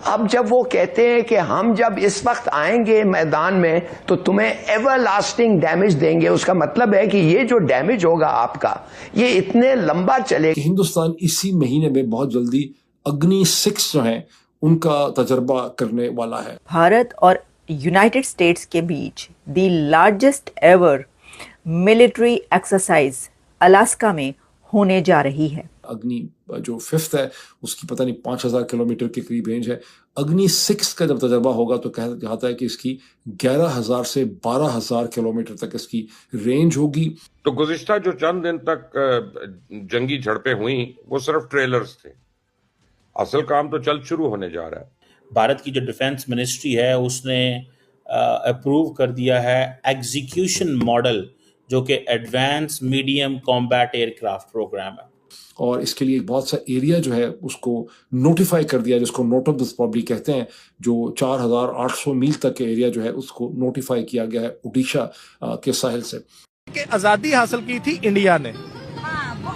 अब जब वो कहते हैं कि हम जब इस वक्त आएंगे मैदान में तो तुम्हें एवरलास्टिंग डैमेज देंगे, उसका मतलब है कि ये जो डैमेज होगा आपका ये इतने लंबा चलेगा। हिंदुस्तान इसी महीने में बहुत जल्दी अग्नि 6 जो है उनका तजर्बा करने वाला है। भारत और यूनाइटेड स्टेट्स के बीच the largest ever military exercise Alaska में होने जा रही है। अग्नि जो 5th है उसकी पता नहीं 5000 किलोमीटर के करीब रेंज है। अग्नि 6 का जब तजर्बा होगा तो कहता है कि इसकी 11000 से 12000 किलोमीटर तक इसकी रेंज होगी। तो गुज़िश्ता जो चंद दिन तक जंगी झड़पें हुई वो सिर्फ ट्रेलर्स थे, असल काम तो जल्द शुरू होने जा रहा है। भारत की जो डिफेंस मिनिस्ट्री है उसने अप्रूव कर दिया है एग्जीक्यूशन मॉडल, जो कि advance medium combat aircraft programme है, और इसके लिए एक बहुत सा एरिया जो है उसको नोटिफाई कर दिया, जिसको नोट ऑफ द स्पॉट कहते हैं। जो 4800 मील तक के एरिया जो है उसको नोटिफाई किया गया है उड़ीसा के साहिल से। आजादी हासिल की थी इंडिया ने।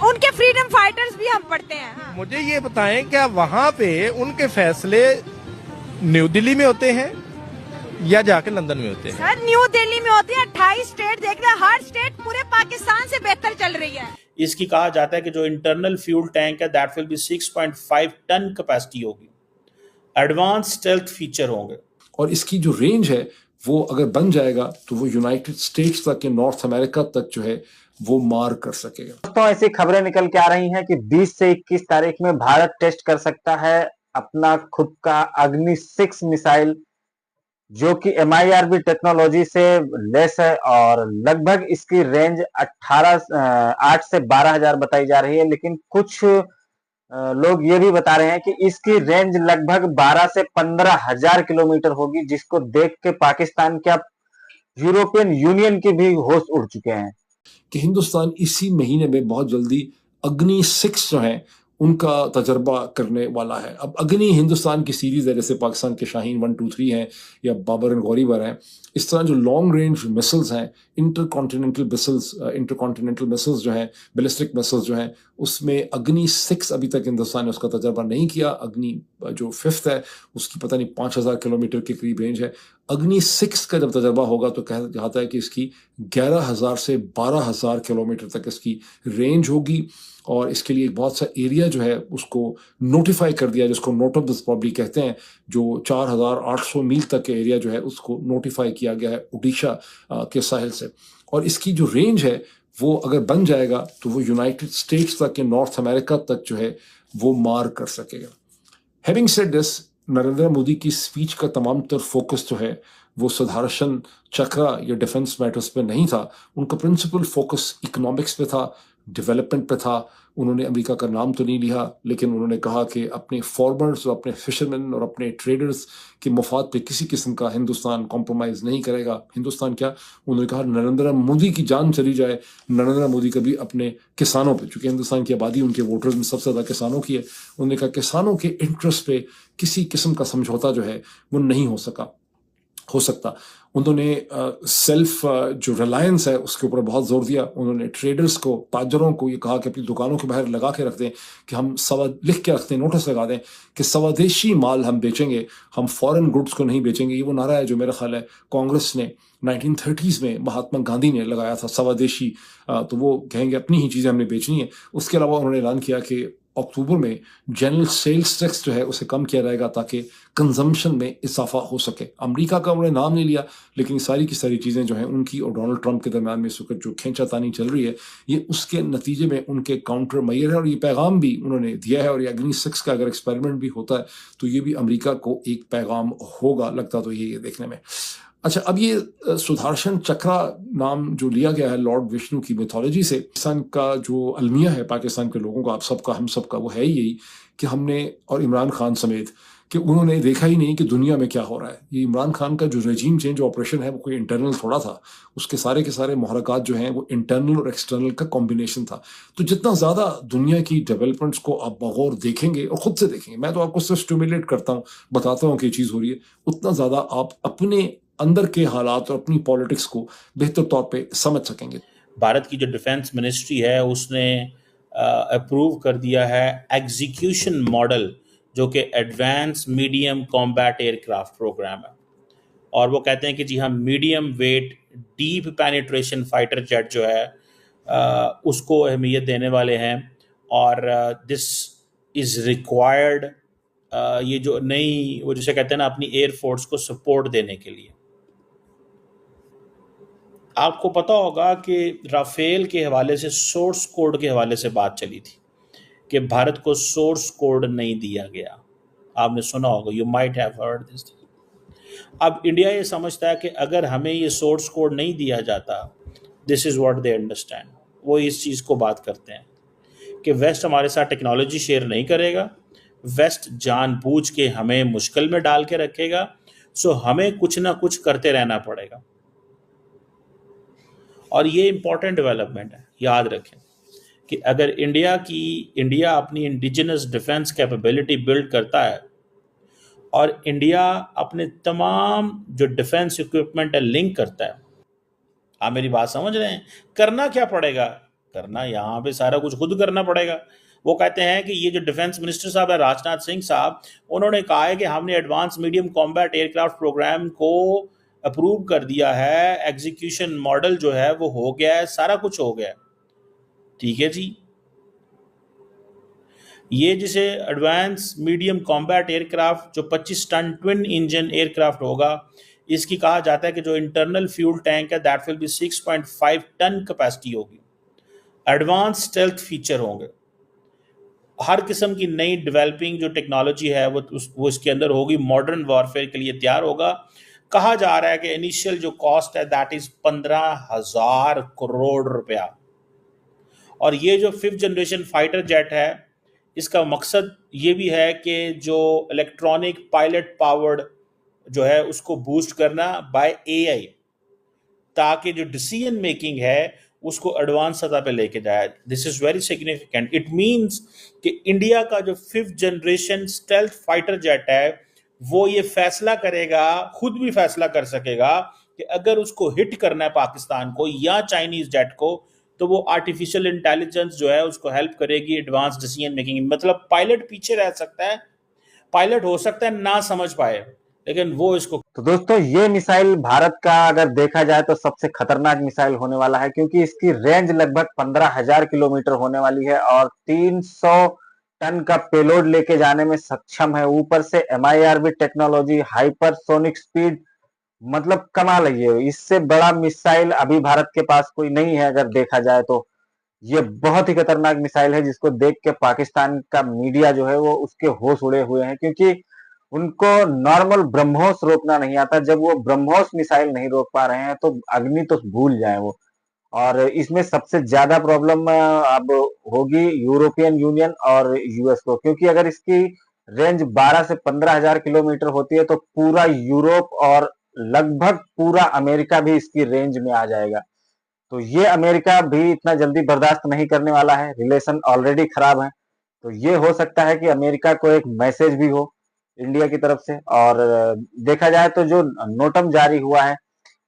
उनके फ्रीडम फाइटर्स भी हम पढ़ते हैं। मुझे ये बताएं क्या वहाँ पे उनके फैसले न्यू दिल्ली में होते हैं या जाके लंदन में होते हैं? सर न्यू दिल्ली में होते हैं। 28 स्टेट देख रहे हैं, हर स्टेट पूरे पाकिस्तान से बेहतर चल रही है। इसकी कहा जाता है कि जो इंटरनल फ्यूल टैंक है that will be 6.5 ton capacity होगी, एडवांस स्टेल्थ फीचर होंगे, और इसकी जो रेंज है वो अगर बन जाएगा तो वो यूनाइटेड स्टेट्स तक के नॉर्थ अमेरिका तक जो है वो मार कर सकेगा। दोस्तों ऐसी खबरें निकल के आ रही हैं कि 20 से 21 तारीख में भारत टेस्ट कर सकता है अपना खुद का अग्नि 6 मिसाइल, जो कि MIRV टेक्नोलॉजी से लेस है, और लगभग इसकी रेंज 8 से 12,000 बताई जा रही है। लेकिन कुछ लोग ये भी बता रहे हैं कि इसकी रेंज लगभग 12 से 15,000 किलोमीटर होगी, जिसको देख के पाकिस्तान क्या यूरोपियन यूनियन के भी होश उड़ चुके हैं कि हिंदुस्तान इसी महीने में बहुत जल्दी अग्नि 6 जो है उनका तजर्बा करने वाला है। अब अग्नि हिंदुस्तान की सीरीज है, जैसे पाकिस्तान के शाहीन 1, 2, 3 हैं या बाबर एंड गौरीवर हैं। इस तरह जो लॉन्ग रेंज मिसल्स हैं, इंटरकॉन्टिनेंटल मिसल्स जो हैं, बैलिस्टिक मिसल्स जो हैं, उसमें अग्नि 6 अभी तक हिंदुस्तान ने उसका तजर्बा नहीं किया। अग्नि जो 5th है उसकी पता नहीं 5000 किलोमीटर के करीब रेंज है। अग्नि 6 का जब तजर्बा होगा तो कहता है कि इसकी 11000 से 12000 किलोमीटर तक इसकी रेंज होगी, और इसके लिए एक बहुत सा एरिया जो है उसको नोटिफाई कर दिया, जिसको नोट ऑफ द स्पॉट कहते हैं। जो 4800 मील तक के एरिया जो है उसको नोटिफाई किया गया है उड़ीसा के साहिल से, और इसकी जो रेंज है वो अगर बन जाएगा तो वो यूनाइटेड स्टेट्स तक के नॉर्थ अमेरिका तक जो है वो मार कर सकेगा। Having said this, Narendra Modi की स्पीच का तमाम तर फोकस जो है वो सुदर्शन चक्र या डिफेंस मैटर्स पे नहीं था। उनका प्रिंसिपल फोकस इकोनॉमिक्स पे था, डेवलपमेंट पे था। उन्होंने अमेरिका का नाम तो नहीं लिया, लेकिन उन्होंने कहा कि अपने फार्मर्स और अपने फिशरमैन और अपने ट्रेडर्स के मफाद पे किसी किस्म का हिंदुस्तान कॉम्प्रोमाइज़ नहीं करेगा। हिंदुस्तान क्या, उन्होंने कहा नरेंद्र मोदी की जान चली जाए, नरेंद्र मोदी कभी अपने किसानों पे, चूँकि हिंदुस्तान की आबादी उनके वोटर्स में सबसे ज़्यादा किसानों की है, उन्होंने कहा किसानों के इंटरेस्ट पे किसी किस्म का समझौता जो है वो नहीं हो सकता। उन्होंने सेल्फ जो रिलायंस है उसके ऊपर बहुत जोर दिया। उन्होंने ट्रेडर्स को, ताजरों को ये कहा कि अपनी दुकानों के बाहर लगा के रख दें कि हम लिख के रखते हैं, नोटिस लगा दें कि स्वदेशी माल हम बेचेंगे, हम फॉरेन गुड्स को नहीं बेचेंगे। ये वो नारा है जो मेरा ख्याल है कांग्रेस ने 1930s में महात्मा गांधी ने लगाया था, स्वदेशी। तो वो कहेंगे अपनी ही चीज़ें हमने बेचनी है। उसके अलावा उन्होंने ऐलान किया कि अक्टूबर में जनरल सेल्स टैक्स जो है उसे कम किया जाएगा ताकि कंजम्पशन में इजाफा हो सके। अमेरिका का उन्होंने नाम नहीं लिया, लेकिन सारी की सारी चीज़ें जो हैं उनकी और डोनाल्ड ट्रंप के दरमियान में इस वक्त जो खींचातानी चल रही है, ये उसके नतीजे में उनके काउंटर मैयर है, और ये पैगाम भी उन्होंने दिया है। और ये अग्नि 6 का अगर एक्सपेरिमेंट भी होता है तो ये भी अमेरिका को एक पैगाम होगा, लगता तो ये देखने में। अच्छा, अब ये सुदर्शन चक्र नाम जो लिया गया है लॉर्ड विष्णु की मिथोलॉजी से, पाकिस्तान का जो अलमिया है पाकिस्तान के लोगों का, आप सबका, हम सबका, वो है यही कि हमने, और इमरान खान समेत, कि उन्होंने देखा ही नहीं कि दुनिया में क्या हो रहा है। ये इमरान खान का जो रेजीम चेंज ऑपरेशन है वो कोई इंटरनल थोड़ा था, उसके सारे के सारे मुहरकात जो हैं वो इंटरनल और एक्सटर्नल का कॉम्बिनेशन था। तो जितना ज़्यादा दुनिया की डेवलपमेंट्स को आप बगौर देखेंगे और ख़ुद से देखेंगे, मैं तो आपको सिर्फ स्टिमुलेट करता हूँ, बताता हूँ कि ये चीज़ हो रही है, उतना ज़्यादा आप अपने अंदर के हालात और अपनी पॉलिटिक्स को बेहतर तौर पे समझ सकेंगे। भारत की जो डिफेंस मिनिस्ट्री है उसने अप्रूव कर दिया है एग्जीक्यूशन मॉडल, जो कि advance medium combat aircraft programme है। और वो कहते हैं कि जी हाँ, medium weight deep penetration fighter jet जो है उसको अहमियत देने वाले हैं। और दिस इज़ रिक्वायर्ड, ये जो नई वो जिसे कहते हैं ना अपनी एयरफोर्स को सपोर्ट देने के लिए। आपको पता होगा कि राफेल के हवाले से, सोर्स कोड के हवाले से बात चली थी कि भारत को सोर्स कोड नहीं दिया गया। आपने सुना होगा, you might have heard this. अब इंडिया ये समझता है कि अगर हमें ये सोर्स कोड नहीं दिया जाता, this is what they understand, वो इस चीज़ को बात करते हैं कि वेस्ट हमारे साथ टेक्नोलॉजी शेयर नहीं करेगा, वेस्ट जानबूझ के हमें मुश्किल में डाल के रखेगा, सो हमें कुछ ना कुछ करते रहना पड़ेगा। और ये इंपॉर्टेंट डेवलपमेंट है, याद रखें कि अगर इंडिया अपनी इंडिजिनस डिफेंस कैपेबिलिटी बिल्ड करता है और इंडिया अपने तमाम जो डिफेंस इक्विपमेंट है लिंक करता है, आप मेरी बात समझ रहे हैं? करना क्या पड़ेगा? करना यहाँ पे सारा कुछ खुद करना पड़ेगा। वो कहते हैं कि ये जो डिफेंस मिनिस्टर साहब है राजनाथ सिंह साहब, उन्होंने कहा है कि हमने advance medium combat aircraft programme को अप्रूव कर दिया है, एग्जीक्यूशन मॉडल जो है वो हो गया है, सारा कुछ हो गया है। ठीक है जी, ये जिसे एडवांस मीडियम कॉम्बैट एयरक्राफ्ट जो 25 टन ट्विन इंजन एयरक्राफ्ट होगा, इसकी कहा जाता है कि जो इंटरनल फ्यूल टैंक है that will be 6.5 ton capacity होगी। एडवांस स्टेल्थ फीचर होंगे, हर किस्म की नई डेवलपिंग जो टेक्नोलॉजी है वो इसके अंदर होगी, मॉडर्न वॉरफेयर के लिए तैयार होगा। कहा जा रहा है कि इनिशियल जो कॉस्ट है दैट इज 15,000 करोड़ रुपया। और ये जो 5th जनरेशन फाइटर जेट है, इसका मकसद ये भी है कि जो इलेक्ट्रॉनिक पायलट पावर्ड जो है उसको बूस्ट करना बाय एआई, ताकि जो डिसीजन मेकिंग है उसको एडवांस सतह पे लेके जाए। This is very significant. It means कि इंडिया का जो 5th generation stealth fighter jet है वो ये फैसला करेगा, खुद भी फैसला कर सकेगा कि अगर उसको हिट करना है पाकिस्तान को या चाइनीज जेट को, तो वो आर्टिफिशियल इंटेलिजेंस जो है उसको हेल्प करेगी एडवांस डिसीजन मेकिंग। मतलब पायलट पीछे रह सकता है, पायलट हो सकता है ना समझ पाए, लेकिन वो इसको। तो दोस्तों, ये मिसाइल भारत का अगर देखा जाए तो सबसे खतरनाक मिसाइल होने वाला है, क्योंकि इसकी रेंज लगभग 15,000 किलोमीटर होने वाली है और 300 टन का पेलोड लेके जाने में सक्षम है। ऊपर से MIRV टेक्नोलॉजी, हाइपरसोनिक स्पीड, मतलब कमाल है। ये इससे बड़ा मिसाइल अभी भारत के पास कोई नहीं है अगर देखा जाए तो। ये बहुत ही खतरनाक मिसाइल है जिसको देख के पाकिस्तान का मीडिया जो है वो उसके होश उड़े हुए हैं, क्योंकि उनको नॉर्मल ब्रह्मोस रोकना नहीं आता। जब वो ब्रह्मोस मिसाइल नहीं रोक पा रहे हैं तो अग्नि तो भूल जाए वो। और इसमें सबसे ज्यादा प्रॉब्लम अब होगी यूरोपियन यूनियन और यूएस को, क्योंकि अगर इसकी रेंज 12 से 15,000 किलोमीटर होती है तो पूरा यूरोप और लगभग पूरा अमेरिका भी इसकी रेंज में आ जाएगा। तो ये अमेरिका भी इतना जल्दी बर्दाश्त नहीं करने वाला है, रिलेशन ऑलरेडी खराब है। तो ये हो सकता है कि अमेरिका को एक मैसेज भी हो इंडिया की तरफ से। और देखा जाए तो जो नोटम जारी हुआ है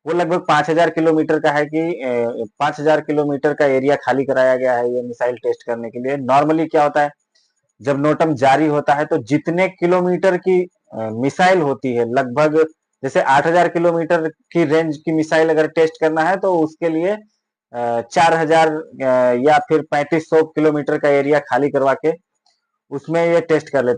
वो लगभग 5,000 किलोमीटर का है, कि 5,000 किलोमीटर का एरिया खाली कराया गया है ये मिसाइल टेस्ट करने के लिए। नॉर्मली क्या होता है, जब नोटम जारी होता है तो जितने किलोमीटर की मिसाइल होती है, लगभग जैसे 8,000 किलोमीटर की रेंज की मिसाइल अगर टेस्ट करना है तो उसके लिए 4,000 या फिर 3,500 किलोमीटर का एरिया खाली करवा के उसमें ये टेस्ट कर लेते हैं।